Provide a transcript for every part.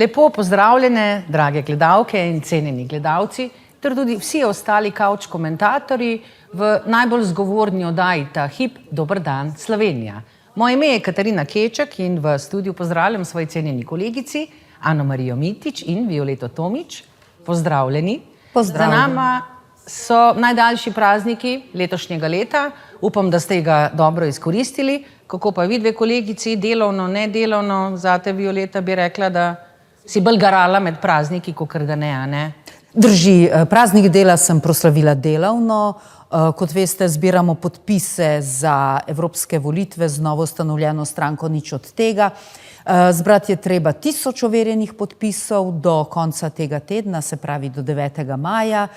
Lepo pozdravljene, drage gledalke in cenjeni gledalci, ter tudi vsi ostali kavč komentatorji v najbolj zgovorni oddaji ta hip Dober dan Slovenija. Moje ime je Katarina Kečak in v studiu pozdravljam svoji cenjeni kolegici Ano Marijo Mitić in Violeto Tomić. Pozdravljeni. Za nama so najdaljši prazniki letošnjega leta. Upam, da ste ga dobro izkoristili. Kako pa vi dve kolegici, delovno, nedelovno, zate Violeta bi rekla, da si bolj garala med prazniki, kakor da ne, a ne? Drži, praznik dela sem proslavila delovno. Kot veste, zbiramo podpise za evropske volitve z novo ustanovljeno stranko Nič od tega. Zbrati je treba 1000 overjenih podpisov do konca tega tedna, se pravi do 9. maja.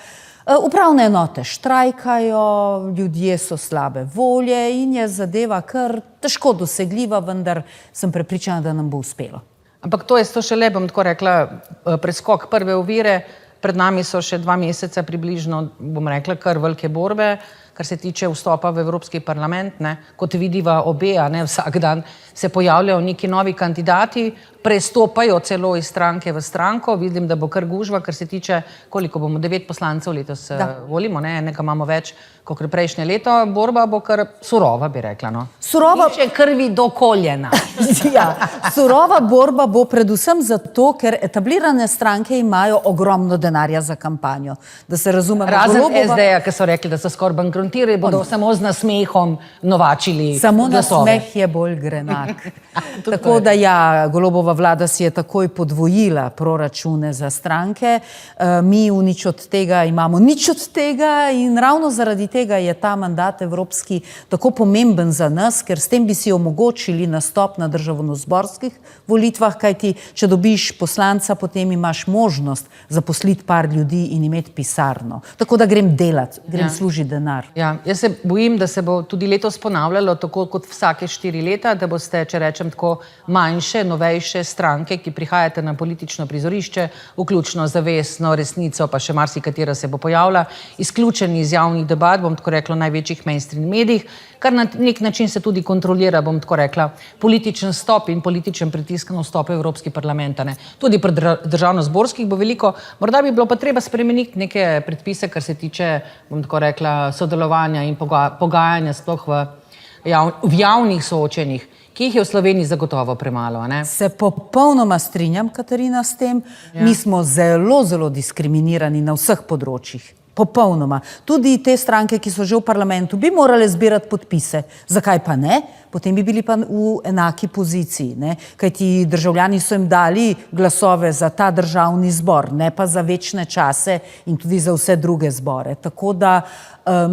Upravne enote štrajkajo, ljudje so slabe volje in je zadeva kar težko dosegljiva, vendar sem prepričana, da nam bo uspelo. Ampak to je šele, bom tako rekla, preskok prve ovire. Pred nami so še 2 meseca približno, bom rekla, kar velike borbe, kar se tiče vstopa v Evropski parlament. Kot vidiva obe, vsak dan se pojavljajo neki novi kandidati, prestopajo celo iz stranke v stranko. Vidim, da bo kar gužva, kar se tiče, koliko bomo, 9 poslancev letos volimo, enega imamo več kot prejšnje leto. Borba bo kar surova, bi rekla. Surova še krvi do koljena. Ja, surova borba bo predvsem zato, ker etablirane stranke imajo ogromno denarja za kampanjo. Da se razumemo. Razen SD-ja, ki so rekli, da so skoraj bankrotirali, bodo samo z nasmehom novačili glasove. Samo nasmeh je bolj grenak. Tako da ja, Golobova vlada si je takoj podvojila proračune za stranke. Mi v Nič od tega imamo nič od tega in ravno zaradi tega je ta mandat evropski tako pomemben za nas, ker s tem bi si omogočili nastop na državnozborskih volitvah, kajti če dobiš poslanca, potem imaš možnost zaposliti par ljudi in imeti pisarno. Tako da grem delati, grem služiti denar. Ja, jaz se bojim, da se bo tudi letos ponavljalo tako kot vsake 4 leta, da boste, če rečem tako, manjše, novejše stranke, ki prihajate na politično prizorišče, vključno zavestno, resnico, pa še marsikatera se bo pojavila, izključeni iz javnih debat, bom tako rekla, največjih mainstream medijih, kar na nek način se tudi kontrolira, bom tako rekla, političen stop in političen pritisk na vstop v Evropski parlament. Tudi pri državnozborskih bo veliko, morda bi bilo pa treba spremeniti neke predpise, kar se tiče, bom tako rekla, sodelovanja in pogajanja sploh v javnih soočenjih, ki jih je v Sloveniji zagotovo premalo. Se popolnoma strinjam, Katarina, s tem. Mi smo zelo, zelo diskriminirani na vseh področjih. Popolnoma. Tudi te stranke, ki so že v parlamentu, bi morale zbirati podpise. Zakaj pa ne? Potem bi bili pa v enaki poziciji. Kajti državljani so jim dali glasove za ta državni zbor, ne pa za večne čase in tudi za vse druge zbore. Tako da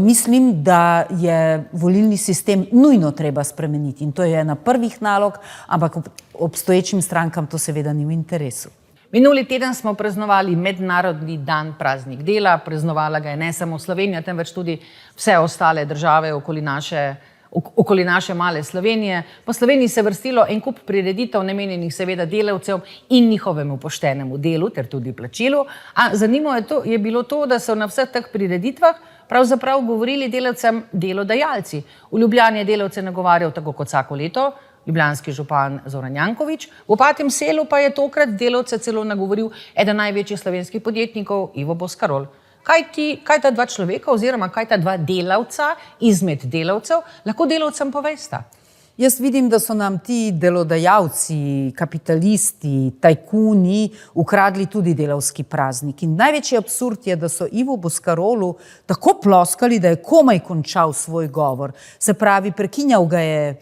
mislim, da je volilni sistem nujno treba spremeniti in to je ena prvih nalog, ampak obstoječim strankam to seveda ni v interesu. Minuli teden smo praznovali Mednarodni dan praznik dela, praznovala ga je ne samo Slovenija, temveč tudi vse ostale države okoli naše male Slovenije. Po Sloveniji se vrstilo en kup prireditev, namenjenih seveda delavcev in njihovemu poštenemu delu ter tudi plačilu. A zanimivo je bilo to, da so na vseh teh prireditvah pravzaprav govorili delavcem delodajalci. V Ljubljani je delavce nagovarjal tako kot vsako leto ljubljanski župan Zoran Janković. V Opatjem selu pa je tokrat delavce celo nagovoril eden največjih slovenskih podjetnikov, Ivo Boscarol. Kaj ta dva človeka oziroma kaj ta dva delavca izmed delavcev lahko delavcem povesta? Jaz vidim, da so nam ti delodajalci, kapitalisti, tajkuni ukradli tudi delavski praznik. In največji absurd je, da so Ivo Boscarolu tako ploskali, da je komaj končal svoj govor. Se pravi, prekinjal ga je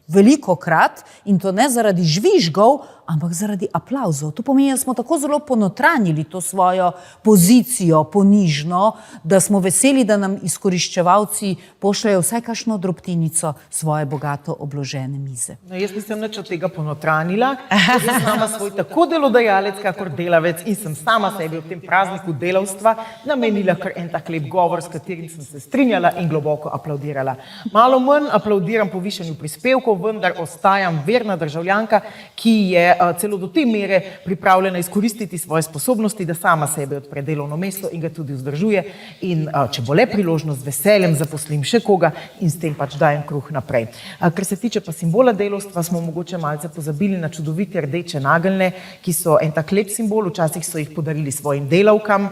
velikokrat in to ne zaradi žvižgov, ampak zaradi aplavzov. To pomeni, da smo tako zelo ponotranjili to svojo pozicijo ponižno, da smo veseli, da nam izkoriščevalci pošljajo vsaj kakšno drobtinico svoje bogato obložene mize. No, jaz nisem nič od tega ponotranila. Jaz sem sama svoj tako delodajalec, kakor delavec in sem sama sebi v tem prazniku delavstva namenila kar en tak lep govor, s katerim sem se strinjala in globoko aplaudirala. Malo manj aplaudiram povišanju prispevkov, vendar ostajam verna državljanka, ki je celo do te mere pripravljena izkoristiti svoje sposobnosti, da sama sebe odpre delovno mesto in ga tudi vzdržuje. In če bo le priložnost, z veseljem zaposlim še koga in s tem pač dajem kruh naprej. Kar se tiče pa simbola delavstva, smo mogoče malce pozabili na čudovite rdeče nageljne, ki so en tak lep simbol, včasih so jih podarili svojim delavkam.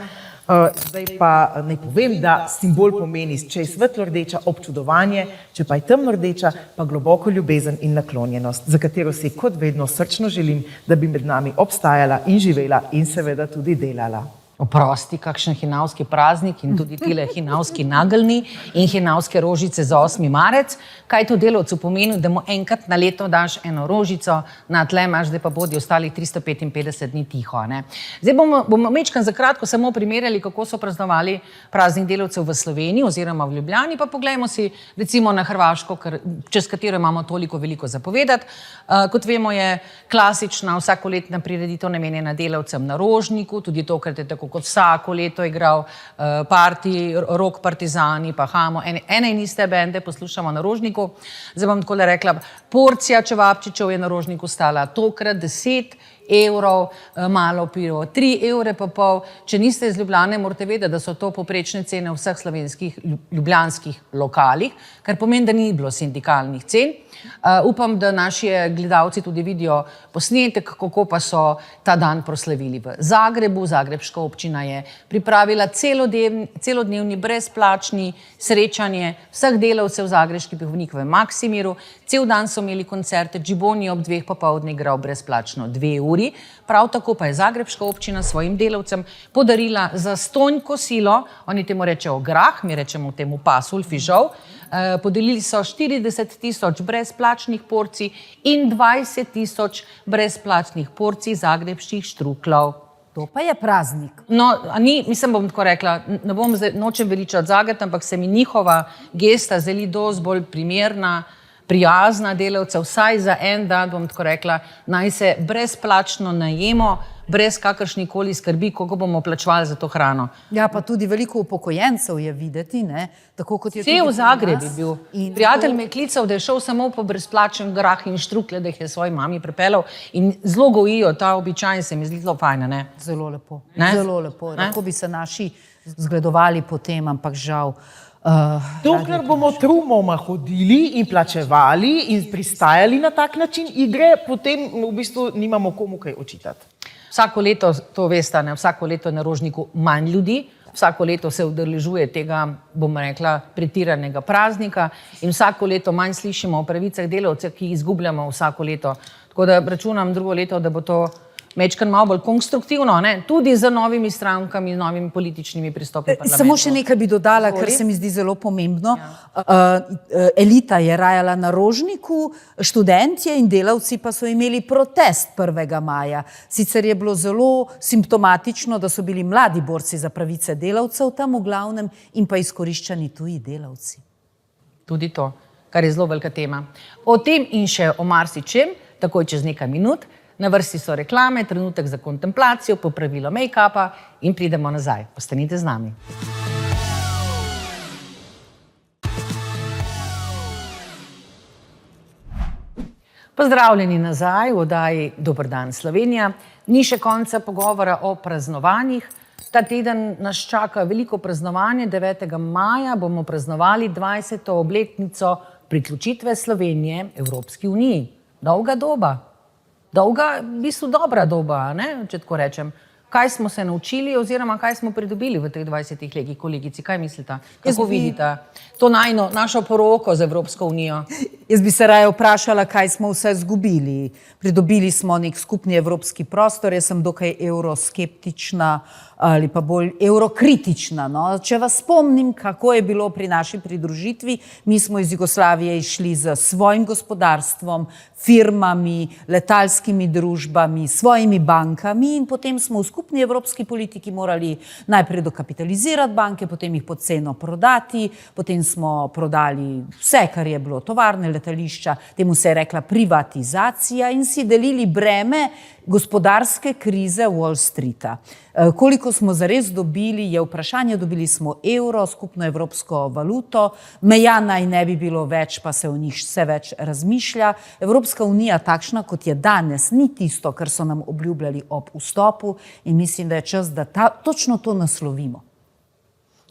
Zdaj pa naj povem, da simbol pomeni, če je svetlo rdeča, občudovanje, če pa je temno rdeča, pa globoko ljubezen in naklonjenost, za katero si kot vedno srčno želim, da bi med nami obstajala in živela in seveda tudi delala. Oprosti, kakšen hinavski praznik in tudi tile hinavski nageljni in hinavske rožice za 8. marec. Kaj to delavcu pomeni, da mu enkrat na leto daš eno rožico, na tle imaš, zdaj pa bodi ostalih 355 dni tiho. Ne? Zdaj bomo mečkam za kratko samo primerjali, kako so praznovali praznik delavcev v Sloveniji oziroma v Ljubljani, pa poglejmo si recimo na Hrvaško, čez katero imamo toliko veliko zapovedati. Kot vemo, je klasična vsakoletna prireditev namenjena delavcem na Rožniku, tudi tokrat je tako kot vsako leto igral Rock Partizani, pa Hamo, ene in iste bende poslušamo na Rožniku. Zdaj bom takole rekla, porcija čevapčičev je na Rožniku stala tokrat 10 evrov, malo pivo 3,5 €. Če niste iz Ljubljane, morate vedeti, da so to povprečne cene v vseh slovenskih ljubljanskih lokalih, kar pomeni, da ni bilo sindikalnih cen. Upam, da naši gledalci tudi vidijo posnetek, kako pa so ta dan proslavili v Zagrebu. Zagrebška občina je pripravila celodnevni brezplačni srečanje vseh delavcev Zagrebški pivovarni v Maksimiru. Cel dan so imeli koncerte, Džiboni ob 2 popoldne igral brezplačno 2 uri. Prav tako pa je Zagrebška občina svojim delavcem podarila zastonj kosilo, oni temu rečejo grah, mi rečemo temu pasulj, fižol. Podelili so 40 000 brezplačnih porcij in 20 000 brezplačnih porcij zagrebških štruklov. To pa je praznik. No, mislim, bom tako rekla, nočem veličati Zagreb, ampak se mi njihova gesta zdi dosti bolj primerna, prijazna delavca, vsaj za en dan, bom tako rekla, naj se brezplačno najemo, brez kakršnikoli skrbi, koliko bomo plačevali za to hrano. Ja, pa tudi veliko upokojencev je videti, ne? Tako kot je tudi v Zagrebu je bil. In prijatelj me je klical, da je šel samo po brezplačen grah in štrukle, da jih je svoji mami pripeljal in zelo gojijo ta običaj, se mi zdi zelo fajn, ne? Zelo lepo, Ne? zelo lepo. Lahko bi se naši zgledovali potem, ampak žal. Dokler bomo trumoma hodili in plačevali in pristajali na tak način igre, potem v bistvu nimamo komu kaj očitati. Vsako leto, to veste, ne, vsako leto je na Rožniku manj ljudi, vsako leto se udeležuje tega, bom rekla, pretiranega praznika in vsako leto manj slišimo o pravicah delavcev, ki jih izgubljamo vsako leto. Tako da računam drugo leto, da bo to mečkan malo bolj konstruktivno, ne? Tudi z novimi strankami, novimi političnimi pristopi v parlamentu. Samo še nekaj bi dodala, kar se mi zdi zelo pomembno. Elita je rajala na Rožniku, študentje in delavci pa so imeli protest 1. maja. Sicer je bilo zelo simptomatično, da so bili mladi borci za pravice delavcev tam v glavnem in pa izkoriščani tuji delavci. Tudi to, kar je zelo velika tema. O tem in še o marsičem, takoj čez nekaj minut. Na vrsti so reklame, trenutek za kontemplacijo, popravilo make-upa in pridemo nazaj. Ostanite z nami. Pozdravljeni nazaj v oddaji Dober dan Slovenija. Ni še konca pogovora o praznovanjih. Ta teden nas čaka veliko praznovanje. 9. maja bomo praznovali 20. obletnico priključitve Slovenije Evropski uniji. Dolga doba. Dolga, v bistvu dobra doba, ne? Če tako rečem. Kaj smo se naučili oziroma kaj smo pridobili v teh 20 letih, kolegici? Kaj mislite? Kako vidite to našo poroko z Evropsko unijo? Jaz bi se raje vprašala, kaj smo vse izgubili. Pridobili smo nek skupni evropski prostor, jaz sem dokaj evroskeptična ali pa bolj evrokritična. No? Če vas spomnim, kako je bilo pri naši pridružitvi, mi smo iz Jugoslavije išli z svojim gospodarstvom, firmami, letalskimi družbami, svojimi bankami in potem smo v skupni evropski politiki morali najprej dokapitalizirati banke, potem jih pod ceno prodati, potem smo prodali vse, kar je bilo, tovarne, letališča, temu se je rekla privatizacija in si delili breme gospodarske krize Wall Streeta. Koliko smo zares dobili, je vprašanje, dobili smo evro, skupno evropsko valuto, meja naj ne bi bilo več, pa se o njih vse več razmišlja. Evropska unija takšna, kot je danes, ni tisto, kar so nam obljubljali ob vstopu in mislim, da je čas, da točno to naslovimo.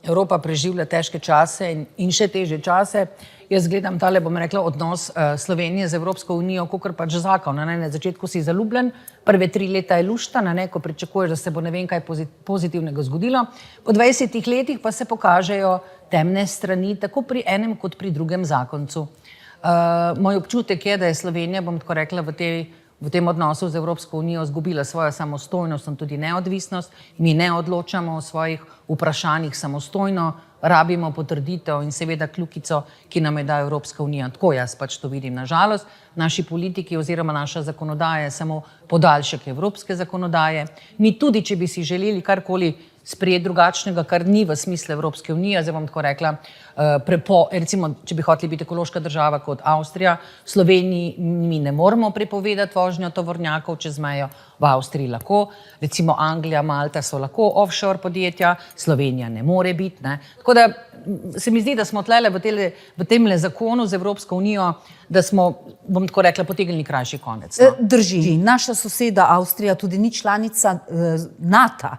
Evropa preživlja težke čase in še težje čase. Jaz gledam tale, bom rekla, odnos Slovenije z Evropsko unijo, kakor pač zakon. Na začetku si zaljubljen, prve 3 leta je luštan, ko pričakuješ, da se bo ne vem kaj pozitivnega zgodilo. Po 20 letih pa se pokažejo temne strani, tako pri enem kot pri drugem zakoncu. Moj občutek je, da je Slovenija, bom tako rekla, v tem odnosu z Evropsko unijo izgubila svojo samostojnost in tudi neodvisnost. Mi ne odločamo o svojih vprašanjih samostojno, rabimo potrditev in seveda kljukico, ki nam je da Evropska unija. Tako jaz pač to vidim. Nažalost, naši politiki oziroma naša zakonodaja je samo podaljšek evropske zakonodaje. Mi tudi, če bi si želeli karkoli sprejeti drugačnega, kar ni v smislu Evropske unije, zdaj bom tako rekla, recimo, če bi hoteli biti ekološka država kot Avstrija, v Sloveniji mi ne moremo prepovedati vožnjo tovornjakov čez mejo, v Avstriji lahko, recimo Anglija, Malta so lahko offshore podjetja, Slovenija ne more biti. Tako da se mi zdi, da smo tlele v temle zakonu z Evropsko unijo, da smo, bom tako rekla, potegnili krajši konec. Drži. Naša soseda Avstrija tudi ni članica NATO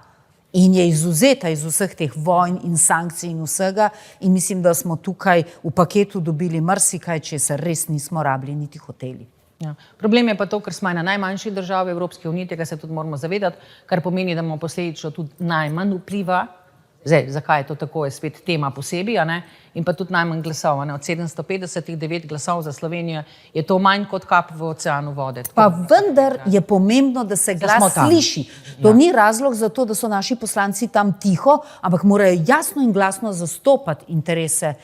in je izvzeta iz vseh teh vojn in sankcij in vsega in mislim, da smo tukaj v paketu dobili marsikaj, česar res nismo rabili niti hoteli. Ja. Problem je pa to, ker smo ena najmanjših držav Evropske unije, tega se tudi moramo zavedati, kar pomeni, da imamo posledično tudi najmanj vpliva. Zdaj, zakaj je to tako, je spet tema posebej, in pa tudi najmanj glasov. Od 750 9 glasov za Slovenijo je to manj kot kap v oceanu vode. Pa vendar je pomembno, da se glas sliši. To ni razlog za to, da so naši poslanci tam tiho, ampak morajo jasno in glasno zastopati interese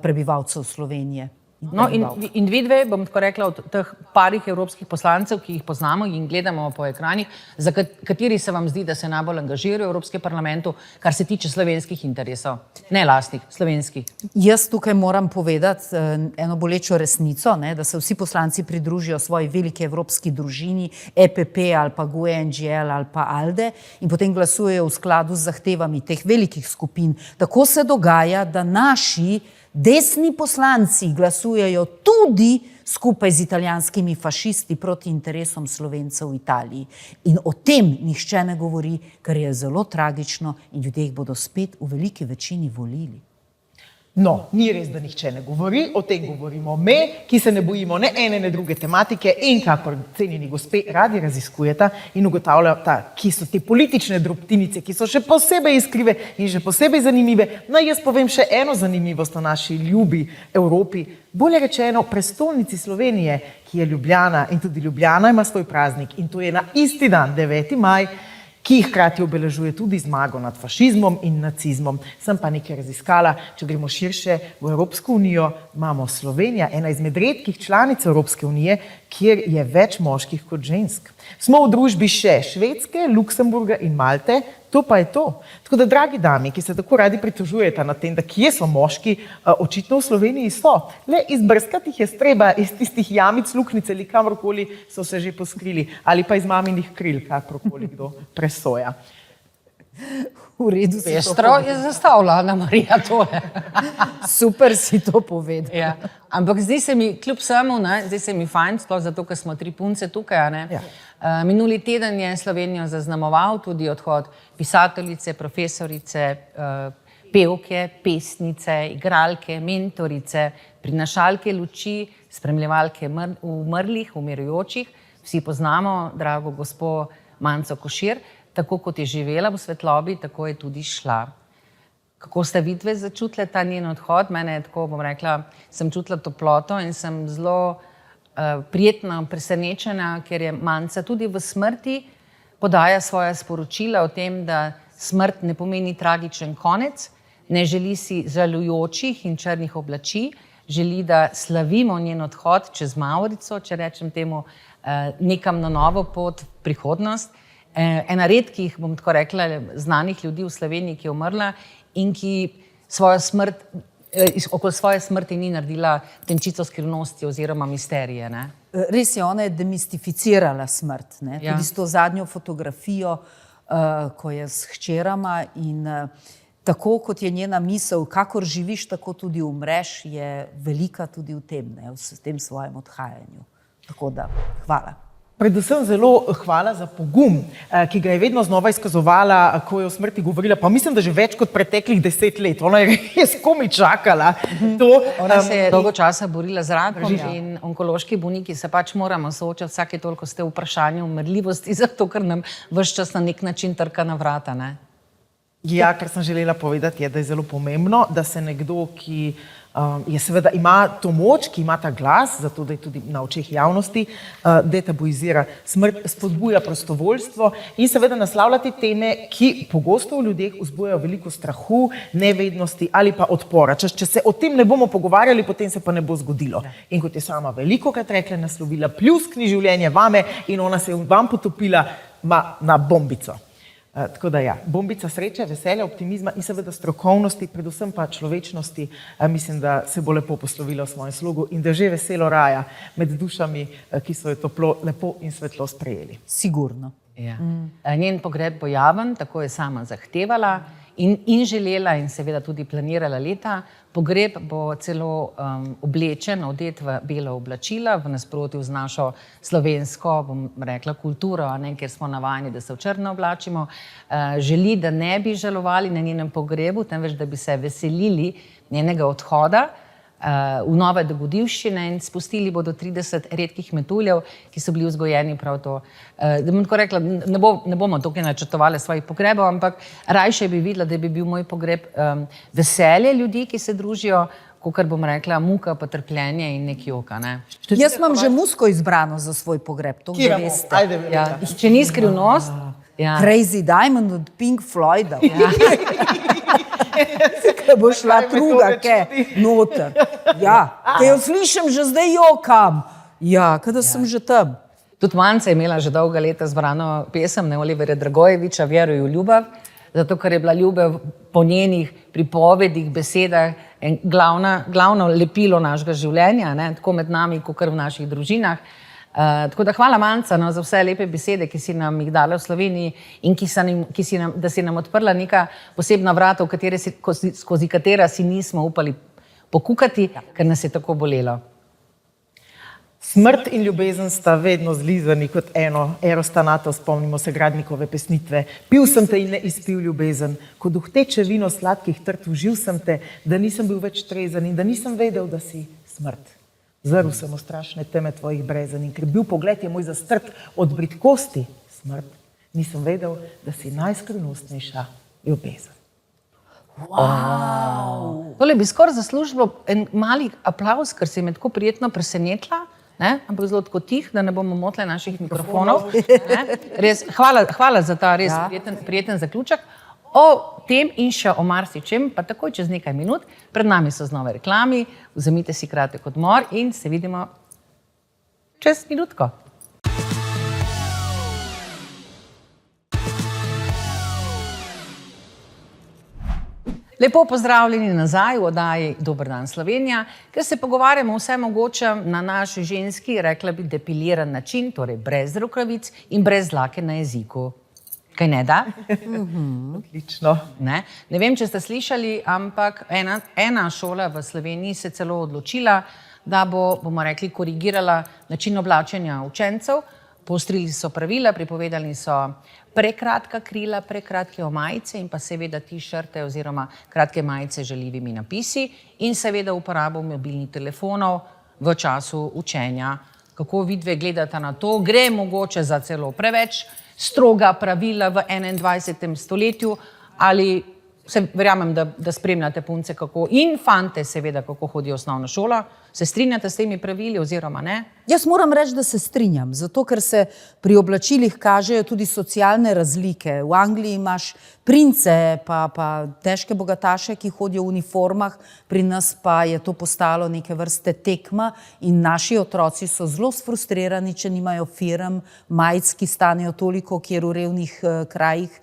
prebivalcev Slovenije. No, in vidve, bom tako rekla, od teh parih evropskih poslancev, ki jih poznamo in gledamo po ekranih, za kateri se vam zdi, da se najbolj angažirajo v Evropskem parlamentu, kar se tiče slovenskih interesov, ne lastnih, slovenskih. Jaz tukaj moram povedati eno bolečo resnico, da se vsi poslanci pridružijo svoji veliki evropski družini, EPP ali pa GUE NGL ali pa ALDE in potem glasujejo v skladu z zahtevami teh velikih skupin. Tako se dogaja, da naši desni poslanci glasujejo tudi skupaj z italijanskimi fašisti proti interesom Slovencev v Italiji. In o tem nihče ne govori, kar je zelo tragično in ljudje jih bodo spet v veliki večini volili. No, ni res, da nihče ne govori, o tem govorimo me, ki se ne bojimo ne ene, ne druge tematike in kakor cenjeni gospe radi raziskujeta in ugotavljata, ki so te politične drobtinice, ki so še posebej iskrive in še posebej zanimive. Naj jaz povem še eno zanimivost o naši ljubi Evropi, bolje rečeno prestolnici Slovenije, ki je Ljubljana in tudi Ljubljana ima svoj praznik in to je na isti dan, 9. maj, ki hkrati obeležuje tudi zmago nad fašizmom in nacizmom. Sem pa nekaj raziskala, če gremo širše v Evropsko unijo, imamo Slovenija, ena izmed redkih članic Evropske unije, kjer je več moških kot žensk. Smo v družbi še Švedske, Luksemburga in Malte, to pa je to. Tako da, dragi dami, ki se tako radi pritožujete na tem, da kje so moški, očitno v Sloveniji so. Le izbrskati jih je treba iz tistih jamic, luknic ali kamorkoli so se že poskrili, ali pa iz maminih kril, kakorkoli kdo presoja. V redu si Pestro je zastavila, Ana Marija, tole. Super si to povedal. Ja. Ampak zdi se mi, kljub vsemu, zdi se mi fajn, sploh zato, ker smo 3 punce tukaj. Ja. Minuli teden je Slovenijo zaznamoval tudi odhod pisateljice, profesorice, pevke, pesnice, igralke, mentorice, prinašalke luči, spremljevalke umrlih, umirujočih. Vsi poznamo drago gospo Manco Košir. Tako kot je živela v svetlobi, tako je tudi šla. Kako ste vidve začutile ta njen odhod? Mene je tako, bom rekla, sem čutila toploto in sem zelo prijetno presenečena, ker je Manca tudi v smrti podaja svoja sporočila o tem, da smrt ne pomeni tragičen konec, ne želi si žalujočih in črnih oblačil, želi, da slavimo njen odhod čez Mavrico, če rečem temu, nekam na novo pot, prihodnost. ena redkih, bom tako rekla, znanih ljudi v Sloveniji, ki je umrla in ki svojo smrt, okoli svoje smrti ni naredila tenčico skrivnosti oziroma misterije. Ne? Res je, ona je demistificirala smrt. Ne? Ja. Tudi s to zadnjo fotografijo, ko je s hčerama in tako kot je njena misel, kakor živiš, tako tudi umreš, je velika tudi v tem, ne? V tem svojem odhajanju. Tako da, hvala. Predvsem zelo hvala za pogum, ki ga je vedno znova izkazovala, ko je o smrti govorila, pa mislim, da že več kot preteklih 10 let. Ona je res komaj čakala. Ona se je dolgo časa borila z rakom in onkološki bolniki se pač moramo soočati vsake toliko s tem vprašanjem umrljivosti, zato ker nam ves čas na nek način trka na vrata. Ne? Ja, kar sem želela povedati, je, da je zelo pomembno, da se nekdo, ki je seveda ima to moč, ki ima ta glas, zato da je tudi na očeh javnosti, detabuizira smrt, spodbuja prostovoljstvo in seveda naslavljati teme, ki pogosto v ljudeh vzbujajo veliko strahu, nevednosti ali pa odpora. Če se o tem ne bomo pogovarjali, potem se pa ne bo zgodilo. In kot je sama velikokrat rekla, naslovila pljuskni življenje vame in ona se je vam potopila na bombico. Tako da ja, bombica sreče, veselja, optimizma in seveda strokovnosti, predvsem pa človečnosti, mislim, da se bo lepo poslovila v svojem slogu in da že veselo raja med dušami, ki so jo toplo, lepo in svetlo sprejeli. Sigurno. Ja. Njen pogreb bo javen, tako je sama zahtevala in želela in seveda tudi planirala leta. Pogreb bo celo oblečen, odet v bela oblačila, v nasprotju z našo slovensko, bom rekla, kulturo, ne, kjer smo navajeni, da se v črno oblačimo. Želi, da ne bi žalovali na njenem pogrebu, temveč da bi se veselili njenega odhoda v nove dogodivščine in spustili bodo 30 redkih metuljev, ki so bili vzgojeni prav to. Da bom tako rekla, ne bomo tukaj načrtovali svojih pogrebov, ampak rajše bi videla, da bi bil moj pogreb veselje ljudi, ki se družijo, kakor bom rekla, muka, pa trpljenje in nek joka. Ne? Jaz imam že musko izbrano za svoj pogreb, to že veste. Ajde, Ja, če ni skrivnost, ja. Crazy Diamond od Pink Floyda. Kaj bo šla truga, kaj, noter. Ja, kaj jo slišim, že zdaj jokam. Ja, kada sem že tam. Tudi Manca je imela že dolga leta zbrano pesem ne, Oliverja Dragojeviča, Vjeruj v ljubav, zato ker je bila ljubav po njenih pripovedih, besedah glavno lepilo našega življenja, ne, tako med nami, kot v naših družinah. Tako da hvala Manca za vse lepe besede, ki si nam jih dala v Sloveniji in da si nam odprla neka posebna vrata, skozi katera si nismo upali pokukati, ker nas je tako bolelo. Smrt in ljubezen sta vedno zlizani kot eno. Eros Thanatos, spomnimo se Gradnikove pesnitve. Pil sem te in ne izpil ljubezen, ko duhteče vino sladkih trt, užil sem te, da nisem bil več trezen in da nisem vedel, da si smrt. Zrl sem v strašne teme tvojih brezen in ker bil pogled je moj zastrt od bridkosti smrt, nisem vedel, da si najskrvnostnejša ljubezen. Wow. Tole bi skoraj zaslužilo en mali aplavz, ker si me tako prijetno presenetila, ne? Ampak zelo tako tih, da ne bomo motile naših mikrofonov. Res, hvala za ta res prijeten zaključek. O tem in še o marsičem, pa takoj čez nekaj minut. Pred nami so znova reklami, vzemite si kratek odmor in se vidimo čez minutko. Lepo pozdravljeni nazaj v oddaji Dober dan Slovenija, ker se pogovarjamo vse mogoče na naš ženski, rekla bi, depiliran način, torej brez rokavic in brez dlake na jeziku. Kaj ne da? Odlično. Ne vem, če ste slišali, ampak ena šola v Sloveniji se celo odločila, da bomo rekli, korigirala način oblačenja učencev. Poostrili so pravila, pripovedali so prekratka krila, prekratke omajice in pa seveda t-shirte oziroma kratke majice z žaljivimi napisi in seveda uporabo mobilnih telefonov v času učenja. Kako vidve gledata na to? Gre mogoče za celo preveč stroga pravila v 21. stoletju ali verjamem, da spremljate punce in fante seveda, kako hodijo v osnovno šolo. Se strinjate s temi pravili oziroma ne? Jaz moram reči, da se strinjam, zato ker se pri oblačilih kažejo tudi socialne razlike. V Angliji imaš prince pa težke bogataše, ki hodijo v uniformah, pri nas pa je to postalo neke vrste tekma in naši otroci so zelo sfrustrirani, če nimajo firm, majic, ki stanejo toliko, kjer v revnih krajih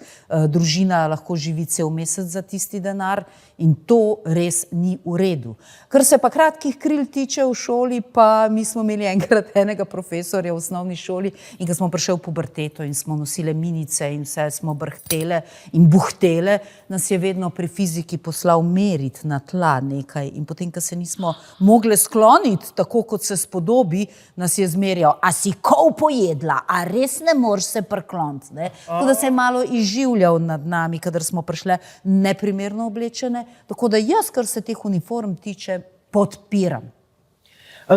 družina lahko živi cel mesec za tisti denar in to res ni v redu. Kar se pa kratkih kril tiče v šoli, pa mi smo imeli enkrat enega profesorja v osnovni šoli in ko smo prišli v puberteto in smo nosile minice in vse smo brhtele in buhtele, nas je vedno pri fiziki poslal meriti na tla nekaj in potem, ko se nismo mogle skloniti tako, kot se spodobi, nas je zmerjal, a si kol pojedla, a res ne moreš se prikloniti. Tako da se je malo izživljal nad nami, kadar smo prišle neprimerno oblečene, tako da jaz, kar se teh uniform tiče, podpiram.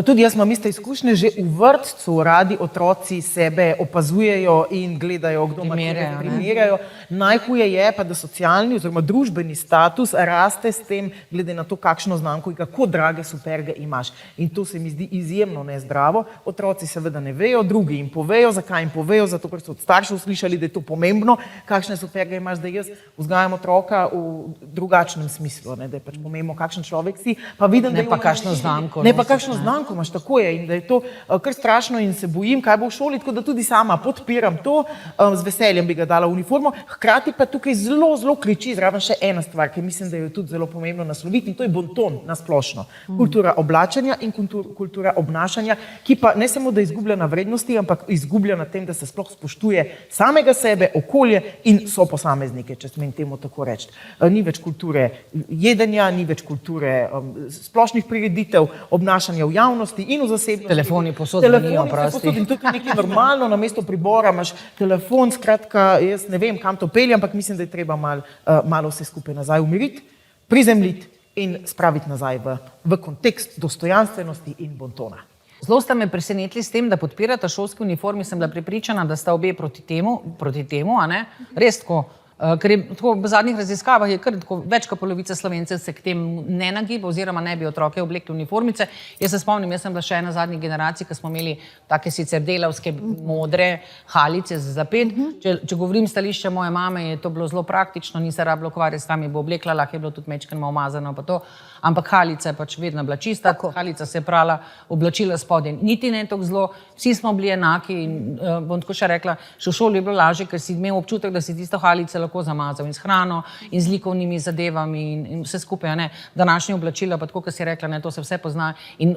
Tudi jaz imam iste izkušnje, že v vrtcu radi otroci sebe opazujejo in gledajo, kdo ima kaj primerjajo. Najhuje je pa, da socialni oziroma družbeni status raste s tem, glede na to, kakšno znamko in kako drage superge imaš. In to se mi zdi izjemno nezdravo. Otroci seveda ne vejo, drugi jim povejo, zakaj jim povejo, zato ker so od staršev slišali, da je to pomembno, kakšne superge imaš, da jaz vzgajam otroka v drugačnem smislu, da je pač pomembno, kakšen človek si, pa vidim, ne pa kakšno znamko. Ne pa kakšno znamko imaš, tako je in da je to kar strašno in se bojim, kaj bo v šoli, tako da tudi sama podpiram to, z veseljem bi ga dala v uniformo, hkrati pa tukaj zelo, zelo kriči zraven še ena stvar, ki mislim, da je tudi zelo pomembno nasloviti in to je bonton nasplošno. Kultura oblačenja in kultura obnašanja, ki pa ne samo, da izgublja na vrednosti, ampak izgublja na tem, da se sploh spoštuje samega sebe, okolje in so posameznike, če smem temu tako reči. Ni več kulture jedenja, ni več kulture splošnih prireditev, obnašanja v javnosti in v zasebnosti. Telefoni posod zvonijo, prosti. In to je nekaj normalno, na mesto pribora imaš telefon, skratka, jaz ne vem, kam to pelje, ampak mislim, da je treba malo vse skupaj nazaj umiriti, prizemljiti in spraviti nazaj v kontekst dostojanstvenosti in bontona. Zelo ste me presenetili s tem, da podpirate šolski uniformi, sem bila prepričana, da sta obe proti temu, a ne? Res tako. Ker je tako v zadnjih raziskavah je kar tako več kot polovica Slovencev se k temu ne nagiba oziroma ne bi otroke oblekli uniformice. Jaz se spomnim, jaz sem bila še ena zadnjih generacij, ko smo imeli take sicer delavske modre halice za zapet. Če govorim stališče moje mame, je to bilo zelo praktično, ni se rabilo ukvarjati s tam, je bo oblekla, lahko je bilo tudi mečkeno umazano pa to, ampak halica je pač vedno bila čista, halica se je prala, oblačila spodaj, niti ne tako zelo, vsi smo bili enaki in bom tako še rekla, še v šoli je bilo lažje, ker si imel občutek, da si tisto halice lahko zamazal in s hrano in z likovnimi zadevami in vse skupaj, ne, današnje oblačila, pa tako, kot si rekla, ne, to se vse pozna. In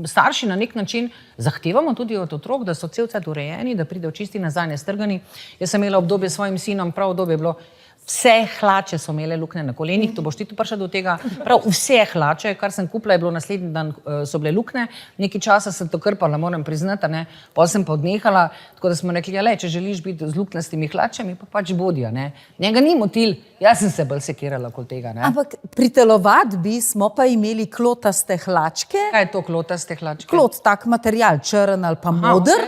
starši na nek način zahtevamo tudi od otrok, da so cel cel urejeni, da pridejo čisti nazaj nestrgani. Jaz sem imela obdobje s svojim sinom, prav obdobje je bilo, vse hlače so imele luknje na kolenih, to boš ti tu prišla do tega, prav vse hlače, kar sem kupila, je bilo naslednji dan, so bile luknje, nekaj časa sem to krpala, moram priznati, ne, potem sem pa odnehala, tako da smo rekli, če želiš biti z luknjastimi hlačami, pa pač bodi, ne. Njega ni motil, jaz sem se bolj sekirala okoli tega, ne. Ampak pri telovadbi smo pa imeli klotaste hlačke. Kaj je to klotaste hlačke? Klot, tak material, črn ali pa moder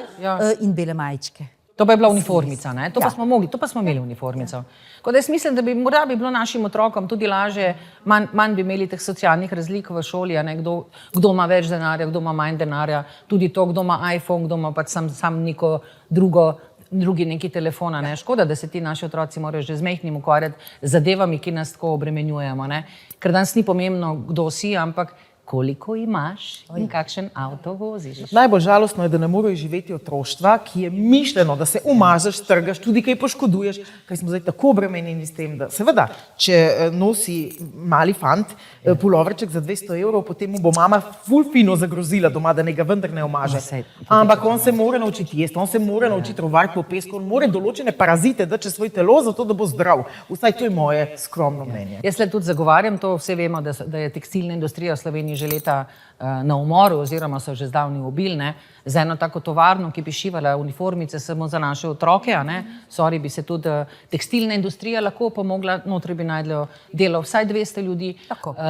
in bele majčke. To pa je bila uniformica, ne? To pa smo imeli uniformico. Tako da jaz mislim, da bi morda bilo našim otrokom tudi lažje, manj bi imeli teh socialnih razlik v šoli, ne? Kdo ima več denarja, kdo ima manj denarja, tudi to, kdo ima iPhone, kdo ima pač sam neko drugi neki telefona, ne? Škoda, da se ti naši otroci morajo že z majhnim ukvarjati z zadevami, ki nas tako obremenjujemo, ne? Ker danes ni pomembno, kdo si, ampak koliko imaš in kakšen avto voziš. Najbolj žalostno je, da ne morejo živeti otroštva, ki je mišljeno, da se umažeš, strgaš, tudi kaj poškoduješ, ker smo zdaj tako obremenjeni s tem, da seveda, če nosi mali fant puloverček za 200 evrov, potem mu bo mama ful fino zagrozila doma, da ne ga vendar ne umaže. Ampak on se mora naučiti jesti, on se mora naučiti rovati po pesku, on mora določene parazite dati čez svoj telo, zato da bo zdrav. Vsaj to je moje skromno mnenje. Jaz le tudi zagovarjam to, vse vemo, da je tekstilna industrija v Sloveniji že leta na umoru oziroma so že zdavni ubili, ne, za eno tako tovarno, ki bi šivala uniformice samo za naše otroke, ne, sorry, bi se tudi tekstilna industrija lahko pomogla, notri bi najdlo delo vsaj 200 ljudi,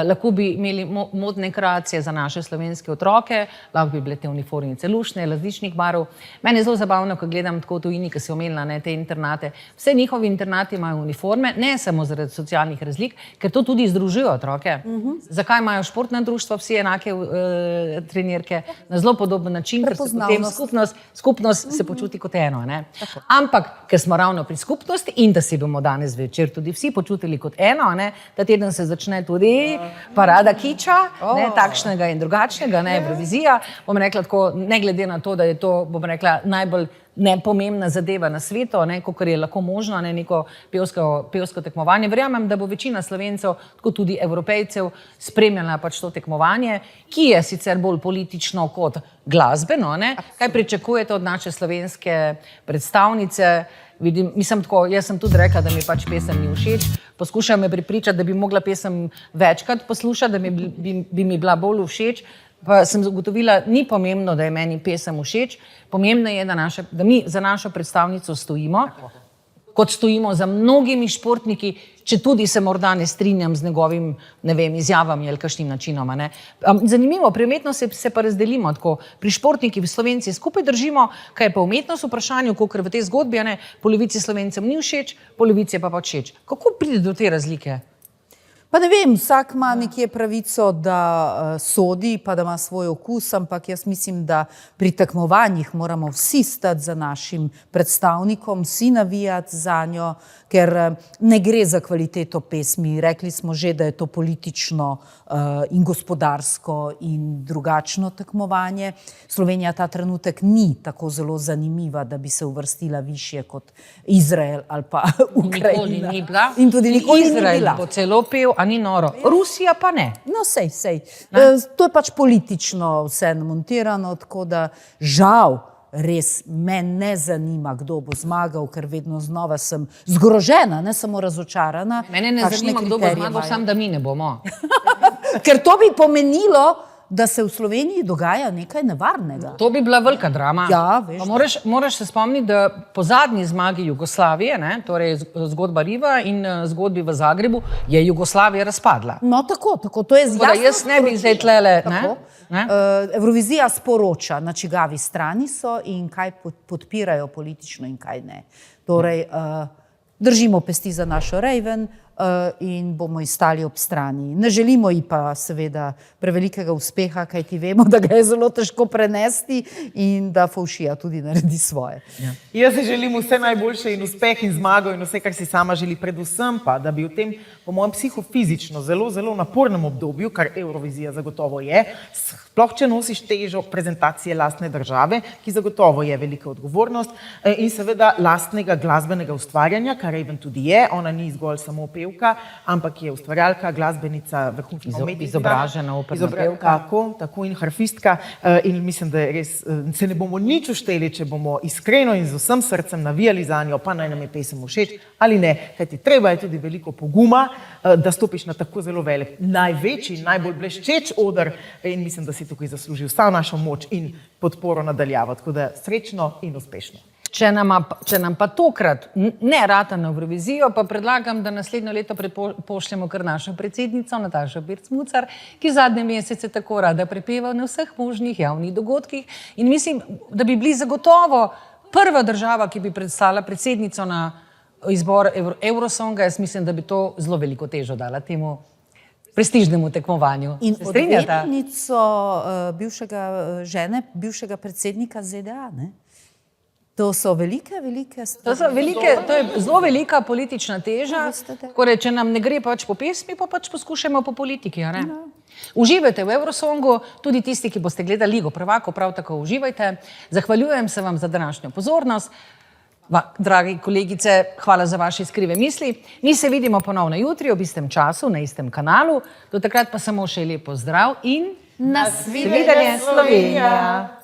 lahko bi imeli modne kreacije za naše slovenske otroke, lahko bi bile te uniformice luštne, različnih barv. Meni je zelo zabavno, ko gledam tako v tujini, ki si omenila, ne, te internate. Vse njihovi internati imajo uniforme, ne samo zaradi socialnih razlik, ker to tudi združujejo otroke. Zakaj imajo športna društva so vsi enake trenirke, na zelo podoben način, ker se potem skupnost se počuti kot eno. Ne? Ampak, ker smo ravno pri skupnosti in da si bomo danes večer tudi vsi počutili kot eno, ne? Ta teden se začne tudi parada kiča, ne? Takšnega in drugačnega, ne? Evrovizija, bom rekla tako, ne glede na to, da je to, bom rekla, najbolj nepomembna zadeva na svetu, kot je lahko možno, neko pevsko tekmovanje. Verjamem, da bo večina Slovencev, tako tudi Evropejcev, spremljala pač to tekmovanje, ki je sicer bolj politično kot glasbeno. Kaj pričakujete od naše slovenske predstavnice? Jaz sem tudi rekla, da mi pač pesem ni všeč. Poskušam me prepričati, da bi mogla pesem večkrat poslušati, da bi mi bila bolj všeč. Pa sem zagotovila, ni pomembno, da je meni pesem všeč, pomembno je, da mi za našo predstavnico stojimo, kot stojimo za mnogimi športniki, če tudi se morda ne strinjam z njegovim, ne vem, izjavami ali kakšnim načinom. Zanimivo, pri umetnosti se pa razdelimo tako. Pri športnikih v Slovenci skupaj držimo, kaj je pa umetnost v vprašanju, kakor v tej zgodbi, polovici Slovencem ni všeč, polovici je pa všeč. Kako pride do te razlike? Pa ne vem, vsak ima nekje pravico, da sodi, pa da ima svoj okus, ampak jaz mislim, da pri tekmovanjih moramo vsi stati za našim predstavnikom, vsi navijati za njo, ker ne gre za kvaliteto pesmi. Rekli smo že, da je to politično in gospodarsko in drugačno tekmovanje. Slovenija ta trenutek ni tako zelo zanimiva, da bi se uvrstila višje kot Izrael ali pa Ukrajina. Nikoli ni bila. In tudi nikoli ni Izrael bila. bo celo pel, a ni noro. Rusija pa ne. No, sej. To je pač politično vse namontirano, tako da žal res me ne zanima, kdo bo zmagal, ker vedno znova sem zgrožena, ne samo razočarana. Mene ne zanima, kdo bo zmagal, sam da mi ne bomo. Ker to bi pomenilo, da se v Sloveniji dogaja nekaj nevarnega. To bi bila velika drama. Ja, veš. Pa moraš se spomniti, da po zadnji zmagi Jugoslavije, torej zgodba Riva in zgodbi v Zagrebu, je Jugoslavija razpadla. No, tako, to je jasno. Jaz ne bi zdaj tlele. Evrovizija sporoča, na čigavi strani so in kaj podpirajo politično in kaj ne. Torej, držimo pesti za našo Raven in bomo izstali ob strani. Ne želimo ji pa seveda prevelikega uspeha, kajti vemo, da ga je zelo težko prenesti in da Fovšija tudi naredi svoje. Ja. Jaz si želim vse najboljše in uspeh in zmago in vse, kar si sama želi, predvsem pa, da bi v tem, po mojem psihofizično, zelo, zelo napornem obdobju, kar Evrovizija zagotovo je, sploh če nosiš težo prezentacije lastne države, ki zagotovo je velika odgovornost in seveda lastnega glasbenega ustvarjanja, kar Raven tudi je, ona ni zgolj samo pevka, ampak je ustvarjalka, glasbenica, vrhunska umetnica. Izobražena operna pevka. Tako in harfistka in mislim, da res se ne bomo nič ušteli, če bomo iskreno in z vsem srcem navijali za njo, pa naj nam je pesem všeč ali ne, kajti treba je tudi veliko poguma, da stopiš na tako zelo velik, največji, najbolj bleščeč oder in mislim, da si tukaj zasluži vsa našo moč in podporo nadaljavo, tako da srečno in uspešno. Če nam pa tokrat ne rata na Evrovizijo, pa predlagam, da naslednjo leto pošljemo kar našo predsednico Natašo Pirc Musar, ki zadnje mesece tako rada prepeva na vseh možnih javnih dogodkih in mislim, da bi bili zagotovo prva država, ki bi predstavila predsednico na izbor Eurosonga. Jaz mislim, da bi to zelo veliko težo dala temu prestižnemu tekmovanju. In odvetnico bivšega predsednika ZDA, ne? To so velike stvari. To je zelo velika politična teža. Če nam ne gre pač po pesmi, pa pač poskušajmo po politiki. Uživajte v Eurosongu, tudi tisti, ki boste gledali Ligo prvakov, prav tako uživajte. Zahvaljujem se vam za današnjo pozornost. Dragi kolegice, hvala za vaše iskrive misli. Mi se vidimo ponovno jutri ob istem času, na istem kanalu. Do takrat pa samo še lep pozdrav in nasvidenje Slovenija!